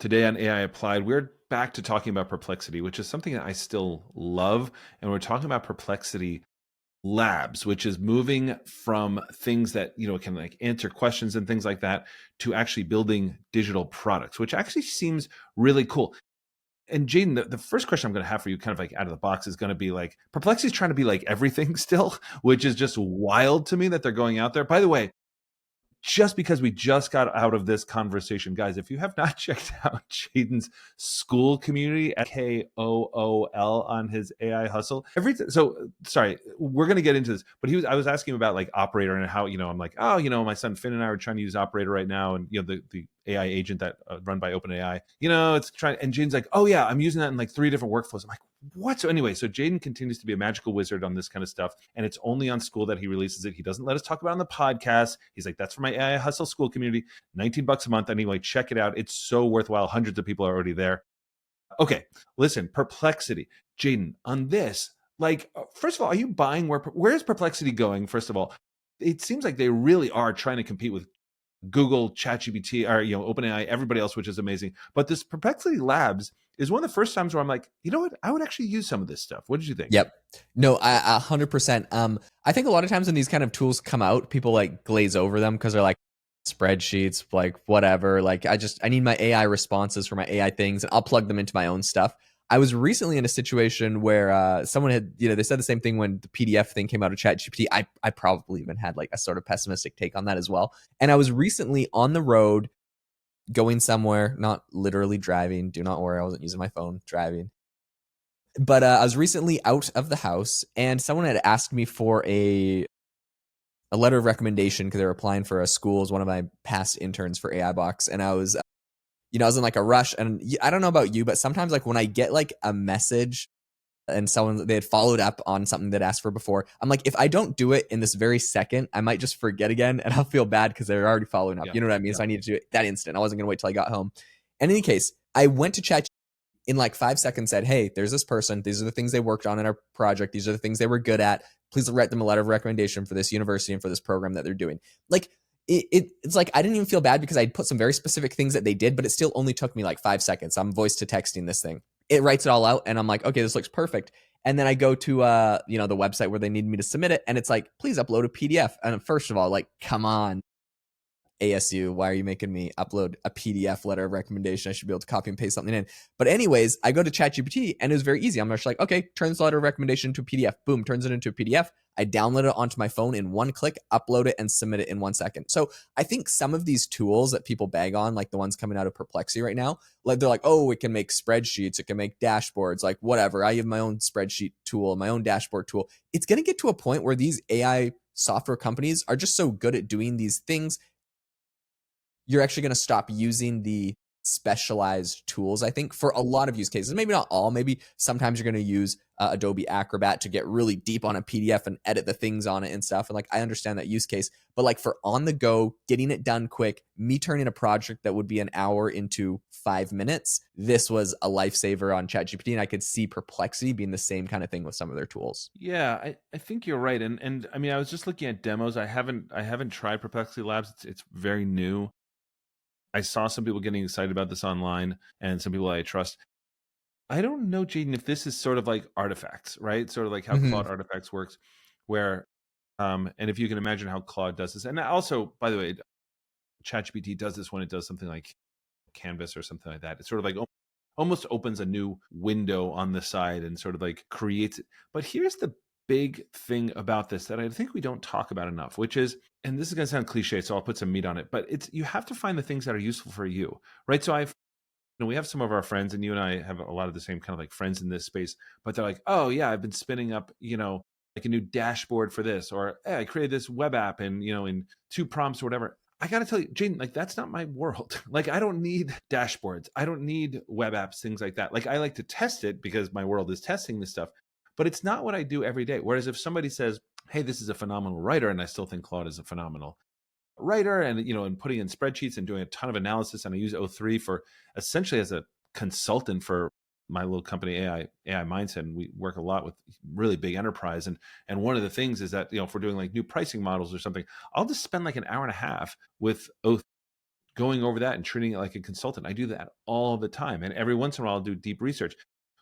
Today on AI Applied, we're back to talking about Perplexity, which is something that I still love. And we're talking about Perplexity Labs, which is moving from things that, can like answer questions and things like that to actually building digital products, which actually seems really cool. And Jaeden, the first question I'm going to have for you, kind of like out of the box, is going to be like, Perplexity is trying to be like everything still, which is just wild to me that they're going out there. By the way, just because we just got out of this conversation, guys, if you have not checked out Jaden's school community at KOOL on his AI hustle, so sorry, we're going to get into this, but I was asking him about like Operator and how, I'm like, oh, my son Finn and I are trying to use Operator right now. And, the AI agent that run by OpenAI, it's trying, and Jaden's like, oh yeah, I'm using that in like 3 different workflows. I'm like, what? So anyway, so Jaeden continues to be a magical wizard on this kind of stuff. And it's only on school that he releases it. He doesn't let us talk about it on the podcast. He's like, that's for my AI hustle school community, $19 a month. Anyway, check it out. It's so worthwhile. Hundreds of people are already there. Okay, listen, Perplexity. Jaeden, on this, like, first of all, are you buying where's Perplexity going? First of all, it seems like they really are trying to compete with Google, ChatGPT, or OpenAI, everybody else, which is amazing. But this Perplexity Labs is one of the first times where I'm like, you know what? I would actually use some of this stuff. What did you think? Yep. No, 100%. I think a lot of times when these kind of tools come out, people like glaze over them because they're like spreadsheets, like whatever. Like I need my AI responses for my AI things, and I'll plug them into my own stuff. I was recently in a situation where someone had, they said the same thing when the PDF thing came out of ChatGPT. I probably even had like a sort of pessimistic take on that as well. And I was recently on the road going somewhere, not literally driving. Do not worry, I wasn't using my phone driving. But I was recently out of the house, and someone had asked me for a letter of recommendation because they were applying for a school as one of my past interns for AI Box. And I was, I was in like a rush. And I don't know about you, but sometimes like when I get like a message and they had followed up on something that asked for before, I'm like, if I don't do it in this very second, I might just forget again, and I'll feel bad because they're already following up. Yeah. You know what I mean? Yeah. So I need to do it that instant. I wasn't going to wait till I got home. In any case, I went to chat in like 5 seconds, said, hey, there's this person. These are the things they worked on in our project. These are the things they were good at. Please write them a letter of recommendation for this university and for this program that they're doing. Like, it's like I didn't even feel bad because I put some very specific things that they did, but it still only took me like 5 seconds. I'm voice to texting this thing. It writes it all out, and I'm like, okay, this looks perfect. And then I go to the website where they need me to submit it, and it's like, please upload a PDF. And first of all, like, come on, ASU, why are you making me upload a PDF letter of recommendation? I should be able to copy and paste something in. But anyways, I go to ChatGPT, and it was very easy. I'm just like, okay, turn this letter of recommendation into a PDF. Boom, turns it into a PDF. I download it onto my phone in one click, upload it, and submit it in 1 second. So I think some of these tools that people bag on, like the ones coming out of Perplexity right now, like they're like, oh, it can make spreadsheets, it can make dashboards, like whatever. I have my own spreadsheet tool, my own dashboard tool. It's going to get to a point where these AI software companies are just so good at doing these things, you're actually going to stop using the specialized tools, I think, for a lot of use cases. Maybe not all. Maybe sometimes you're going to use Adobe Acrobat to get really deep on a PDF and edit the things on it and stuff. And like, I understand that use case, but like for on the go, getting it done quick, me turning a project that would be an hour into 5 minutes, this was a lifesaver on ChatGPT. And I could see Perplexity being the same kind of thing with some of their tools. Yeah, I think you're right. And I mean, I was just looking at demos. I haven't tried Perplexity Labs. It's very new. I saw some people getting excited about this online, and some people I trust. I don't know, Jaeden, if this is sort of like artifacts, right? Sort of like how Claude Artifacts works, where, and if you can imagine how Claude does this. And also, by the way, ChatGPT does this when it does something like Canvas or something like that. It sort of like almost opens a new window on the side and sort of like creates it. But here's the big thing about this that I think we don't talk about enough, which is, and this is going to sound cliche, so I'll put some meat on it, but it's, you have to find the things that are useful for you, right? So we have some of our friends, and you and I have a lot of the same kind of like friends in this space, but they're like, oh yeah, I've been spinning up, like a new dashboard for this, or hey, I created this web app and, in 2 prompts or whatever. I got to tell you, Jaeden, like that's not my world. Like I don't need dashboards. I don't need web apps, things like that. Like I like to test it because my world is testing this stuff, but it's not what I do every day. Whereas if somebody says, hey, this is a phenomenal writer, and I still think Claude is a phenomenal writer, and and putting in spreadsheets and doing a ton of analysis, and I use O3 for essentially as a consultant for my little company AI Mindset, and we work a lot with really big enterprise, and one of the things is that if we're doing like new pricing models or something, I'll just spend like an hour and a half with O3 going over that and treating it like a consultant. I do that all the time. And every once in a while I'll do deep research.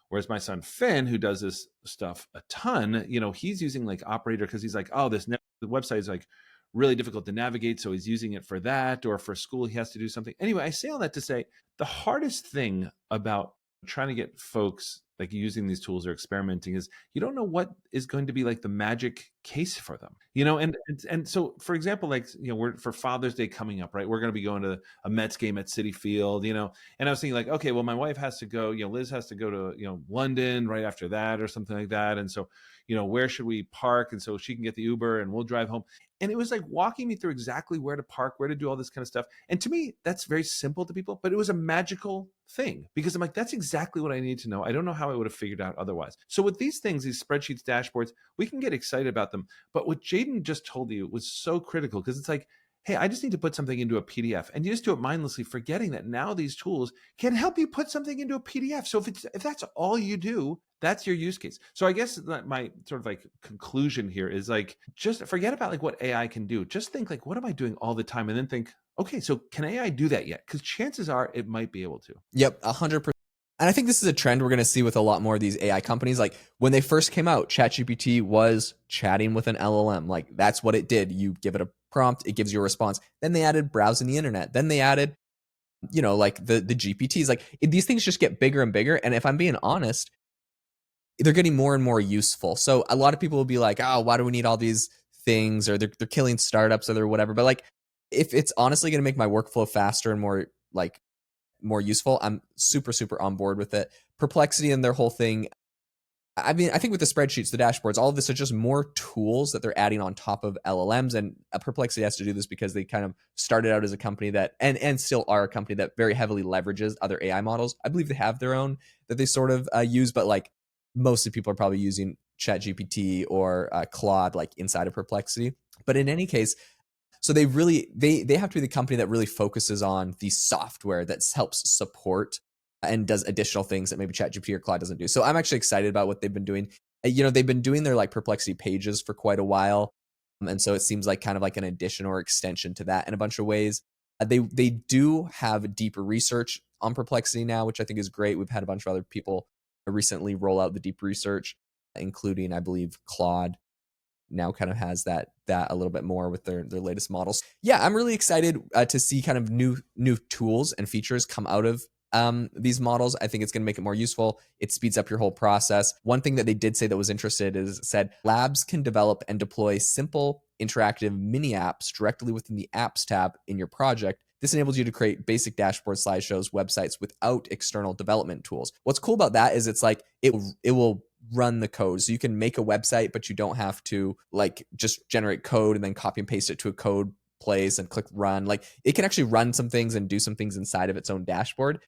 Whereas my son Finn, who does this stuff a ton, he's using like Operator because he's like, oh, the website is like really difficult to navigate. So he's using it for that, or for school, he has to do something. Anyway, I say all that to say the hardest thing about trying to get folks like using these tools or experimenting is you don't know what is going to be like the magic case for them, and so for example, like, we're for Father's Day coming up, right? We're going to be going to a Mets game at Citi Field, and I was thinking like, okay, well, my wife has to go, Liz has to go to, London right after that or something like that. And so, where should we park? And so she can get the Uber and we'll drive home. And it was like walking me through exactly where to park, where to do all this kind of stuff. And to me, that's very simple to people, but it was a magical thing because I'm like, that's exactly what I need to know. I don't know how I would have figured out otherwise. So with these things, these spreadsheets, dashboards, we can get excited about them. But what Jaeden just told you was so critical because it's like, hey, I just need to put something into a PDF, and you just do it mindlessly, forgetting that now these tools can help you put something into a PDF. So if that's all you do, that's your use case. So I guess that my sort of like conclusion here is like, just forget about like what AI can do. Just think like, what am I doing all the time? And then think, okay, so can AI do that yet? Because chances are it might be able to. Yep, 100%. And I think this is a trend we're going to see with a lot more of these AI companies. Like when they first came out, ChatGPT was chatting with an LLM. Like that's what it did. You give it a prompt, it gives you a response. Then they added browsing the internet. Then they added, like the GPTs. Like these things just get bigger and bigger. And if I'm being honest, they're getting more and more useful. So a lot of people will be like, oh, why do we need all these things? Or they're killing startups or they're whatever. But like if it's honestly going to make my workflow faster and more useful, I'm super, super on board with it. Perplexity and their whole thing. I mean, I think with the spreadsheets, the dashboards, all of this are just more tools that they're adding on top of LLMs. And Perplexity has to do this because they kind of started out as a company that, and still are a company that very heavily leverages other AI models. I believe they have their own that they sort of use, but like most of people are probably using ChatGPT or Claude like inside of Perplexity. But in any case, so they have to be the company that really focuses on the software that helps support and does additional things that maybe ChatGPT or Claude doesn't do. So I'm actually excited about what they've been doing. They've been doing their like Perplexity pages for quite a while. And so it seems like kind of like an addition or extension to that in a bunch of ways. They do have deeper research on Perplexity now, which I think is great. We've had a bunch of other people recently roll out the deep research, including, I believe, Claude now kind of has that a little bit more with their latest models. Yeah, I'm really excited to see kind of new tools and features come out of these models. I think it's going to make it more useful. It speeds up your whole process. One thing that they did say that was said labs can develop and deploy simple interactive mini apps directly within the apps tab in your project. This enables you to create basic dashboard slideshows, websites without external development tools. What's cool about that is it's like it will run the code. So you can make a website, but you don't have to like just generate code and then copy and paste it to a code place and click run. Like it can actually run some things and do some things inside of its own dashboard.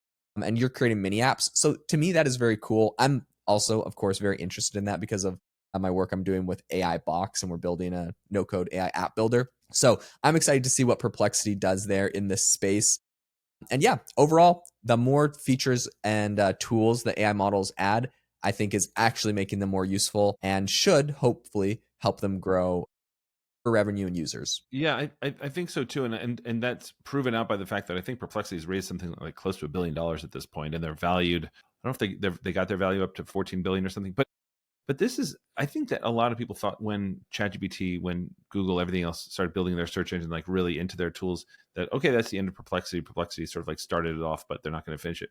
And you're creating mini apps. So to me, that is very cool. I'm also, of course, very interested in that because of my work I'm doing with AI Box, and we're building a no-code AI app builder. So I'm excited to see what Perplexity does there in this space. And yeah, overall, the more features and tools that AI models add, I think is actually making them more useful and should hopefully help them grow for revenue and users. Yeah, I think so too, and that's proven out by the fact that I think Perplexity's raised something like close to $1 billion at this point, and they're valued. I don't know if they got their value up to 14 billion or something, but this is, I think that a lot of people thought when ChatGPT, when Google, everything else started building their search engine like really into their tools, that okay, that's the end of Perplexity. Perplexity sort of like started it off, but they're not going to finish it.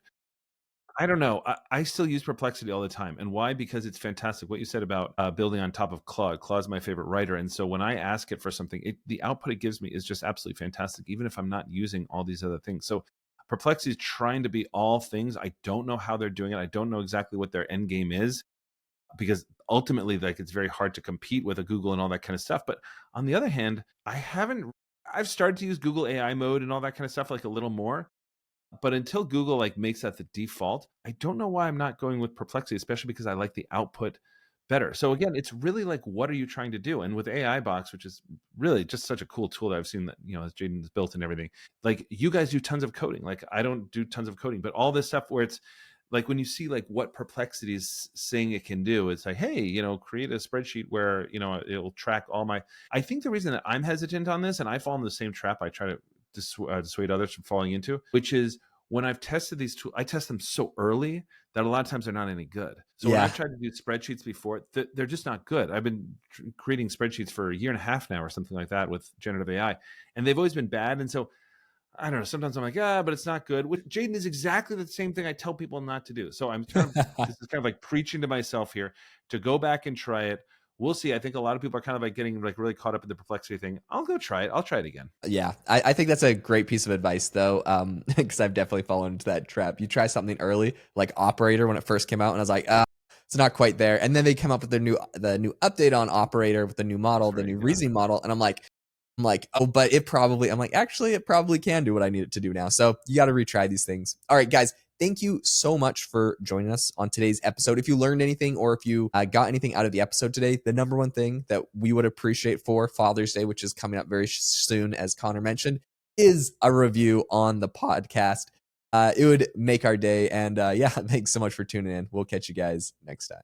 I don't know. I still use Perplexity all the time. And why? Because it's fantastic. What you said about building on top of Claude. Claude's my favorite writer. And so when I ask it for something, the output it gives me is just absolutely fantastic, even if I'm not using all these other things. So Perplexity is trying to be all things. I don't know how they're doing it. I don't know exactly what their end game is, because ultimately, like, it's very hard to compete with a Google and all that kind of stuff. But on the other hand, I've started to use Google AI mode and all that kind of stuff like a little more. But until Google like makes that the default, I don't know why I'm not going with Perplexity, especially because I like the output better. So again, it's really like, what are you trying to do? And with AI Box, which is really just such a cool tool that I've seen that, as Jaeden's built and everything, like you guys do tons of coding. Like I don't do tons of coding, but all this stuff where it's like when you see like what Perplexity is saying it can do, it's like, hey, create a spreadsheet where, it'll track all my. I think the reason that I'm hesitant on this, and I fall in the same trap I try to dissuade others from falling into, which is when I've tested these tools, I test them so early that a lot of times they're not any good. So when Yeah. I've tried to do spreadsheets before, they're just not good. I've been creating spreadsheets for a year and a half now or something like that with generative AI, and they've always been bad. And so I don't know. Sometimes I'm like, but it's not good. Which Jaeden is exactly the same thing I tell people not to do. So I'm kind of this is kind of like preaching to myself here to go back and try it. We'll see. I think a lot of people are kind of like getting like really caught up in the Perplexity thing. I'll go try it. I'll try it again. Yeah, I think that's a great piece of advice, though, because I've definitely fallen into that trap. You try something early, like Operator when it first came out, and I was like, it's not quite there. And then they come up with the new update on Operator with the new model, the new reasoning model, and I'm like, oh, but actually, it probably can do what I need it to do now. So you got to retry these things. All right, guys. Thank you so much for joining us on today's episode. If you learned anything or if you got anything out of the episode today, the number one thing that we would appreciate for Father's Day, which is coming up very soon, as Conor mentioned, is a review on the podcast. It would make our day. And thanks so much for tuning in. We'll catch you guys next time.